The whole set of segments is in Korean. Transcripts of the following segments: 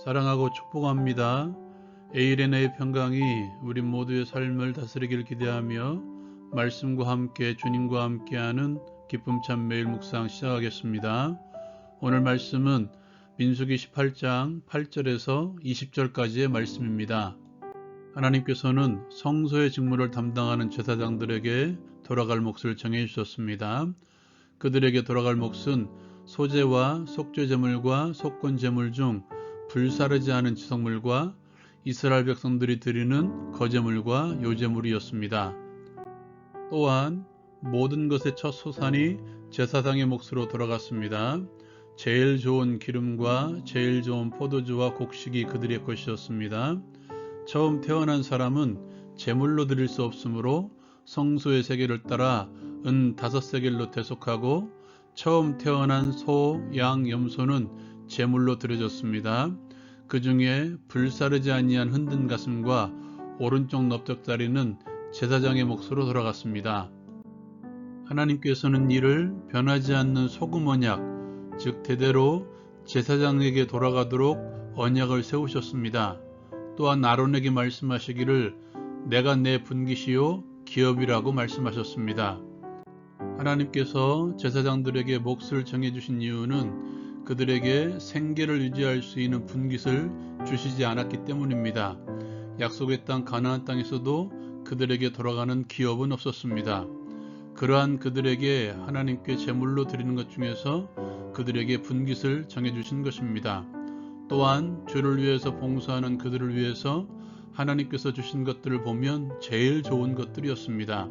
사랑하고 축복합니다. 에일앤의 평강이 우리 모두의 삶을 다스리길 기대하며 말씀과 함께 주님과 함께하는 기쁨찬 매일 묵상 시작하겠습니다. 오늘 말씀은 민수기 18장 8절에서 20절까지의 말씀입니다. 하나님께서는 성소의 직무를 담당하는 제사장들에게 돌아갈 몫을 정해 주셨습니다. 그들에게 돌아갈 몫은 소제와 속죄 제물과 속건 제물 중 불사르지 않은 지성물과 이스라엘 백성들이 드리는 거제물과 요제물이었습니다. 또한 모든 것의 첫 소산이 제사장의 몫으로 돌아갔습니다. 제일 좋은 기름과 제일 좋은 포도주와 곡식이 그들의 것이었습니다. 처음 태어난 사람은 제물로 드릴 수 없으므로 성소의 세계를 따라 은 5세겔로 대속하고 처음 태어난 소, 양, 염소는 제물로 드려졌습니다. 그 중에 불사르지 아니한 흔든 가슴과 오른쪽 넓적다리는 제사장의 몫으로 돌아갔습니다. 하나님께서는 이를 변하지 않는 소금 언약, 즉 대대로 제사장에게 돌아가도록 언약을 세우셨습니다. 또한 아론에게 말씀하시기를 내가 내 분깃이요 기업이라고 말씀하셨습니다. 하나님께서 제사장들에게 몫을 정해주신 이유는 그들에게 생계를 유지할 수 있는 분깃을 주시지 않았기 때문입니다. 약속의 땅 가나안 땅에서도 그들에게 돌아가는 기업은 없었습니다. 그러한 그들에게 하나님께 제물로 드리는 것 중에서 그들에게 분깃을 정해주신 것입니다. 또한 주를 위해서 봉사하는 그들을 위해서 하나님께서 주신 것들을 보면 제일 좋은 것들이었습니다.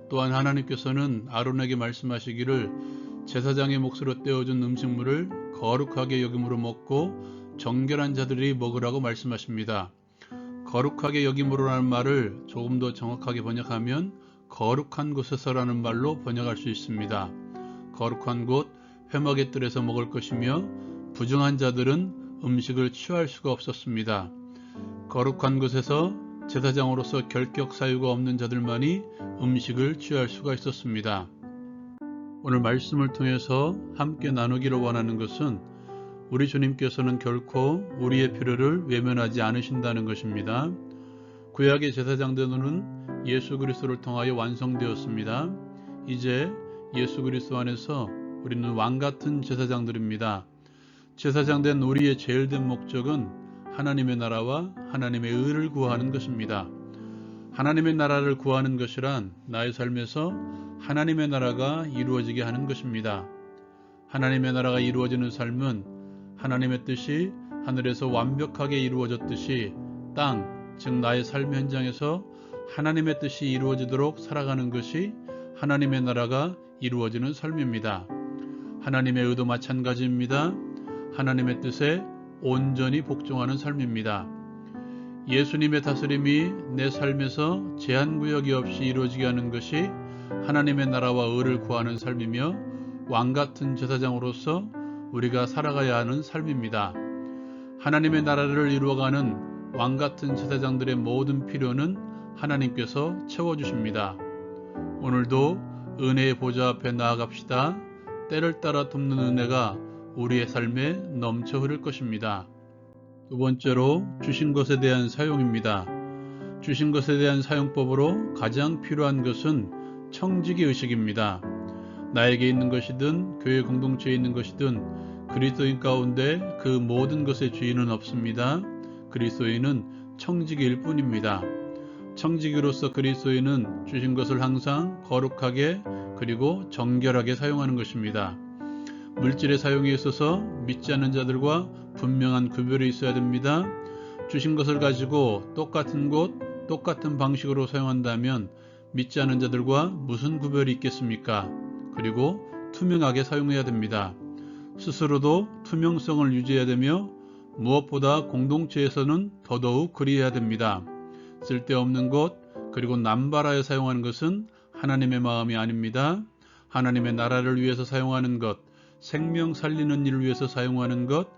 또한 하나님께서는 아론에게 말씀하시기를 제사장의 몫으로 떼어준 음식물을 거룩하게 여김으로 먹고 정결한 자들이 먹으라고 말씀하십니다. 거룩하게 여김으로라는 말을 조금 더 정확하게 번역하면 거룩한 곳에서라는 말로 번역할 수 있습니다. 거룩한 곳, 회막의 뜰에서 먹을 것이며 부정한 자들은 음식을 취할 수가 없었습니다. 거룩한 곳에서 제사장으로서 결격 사유가 없는 자들만이 음식을 취할 수가 있었습니다. 오늘 말씀을 통해서 함께 나누기를 원하는 것은 우리 주님께서는 결코 우리의 필요를 외면하지 않으신다는 것입니다. 구약의 제사장들은 예수 그리스도를 통하여 완성되었습니다. 이제 예수 그리스도 안에서 우리는 왕같은 제사장들입니다. 제사장된 우리의 제일된 목적은 하나님의 나라와 하나님의 의를 구하는 것입니다. 하나님의 나라를 구하는 것이란 나의 삶에서 하나님의 나라가 이루어지게 하는 것입니다. 하나님의 나라가 이루어지는 삶은 하나님의 뜻이 하늘에서 완벽하게 이루어졌듯이 땅, 즉 나의 삶 현장에서 하나님의 뜻이 이루어지도록 살아가는 것이 하나님의 나라가 이루어지는 삶입니다. 하나님의 의도 마찬가지입니다. 하나님의 뜻에 온전히 복종하는 삶입니다. 예수님의 다스림이 내 삶에서 제한구역이 없이 이루어지게 하는 것이 하나님의 나라와 의를 구하는 삶이며 왕같은 제사장으로서 우리가 살아가야 하는 삶입니다. 하나님의 나라를 이루어가는 왕같은 제사장들의 모든 필요는 하나님께서 채워주십니다. 오늘도 은혜의 보좌 앞에 나아갑시다. 때를 따라 돕는 은혜가 우리의 삶에 넘쳐 흐를 것입니다. 두 번째로 주신 것에 대한 사용입니다. 주신 것에 대한 사용법으로 가장 필요한 것은 청지기 의식입니다. 나에게 있는 것이든 교회 공동체에 있는 것이든 그리스도인 가운데 그 모든 것의 주인은 없습니다. 그리스도인은 청지기일 뿐입니다. 청지기로서 그리스도인은 주신 것을 항상 거룩하게 그리고 정결하게 사용하는 것입니다. 물질의 사용에 있어서 믿지 않는 자들과 분명한 구별이 있어야 됩니다. 주신 것을 가지고 똑같은 곳, 똑같은 방식으로 사용한다면 믿지 않는 자들과 무슨 구별이 있겠습니까? 그리고 투명하게 사용해야 됩니다. 스스로도 투명성을 유지해야 되며 무엇보다 공동체에서는 더더욱 그리해야 됩니다. 쓸데없는 것, 그리고 남발하여 사용하는 것은 하나님의 마음이 아닙니다. 하나님의 나라를 위해서 사용하는 것, 생명 살리는 일을 위해서 사용하는 것,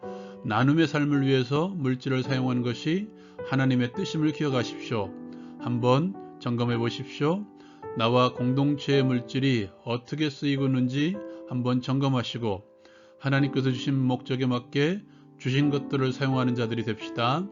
나눔의 삶을 위해서 물질을 사용하는 것이 하나님의 뜻임을 기억하십시오. 한번 점검해 보십시오. 나와 공동체의 물질이 어떻게 쓰이고 있는지 한번 점검하시고 하나님께서 주신 목적에 맞게 주신 것들을 사용하는 자들이 됩시다.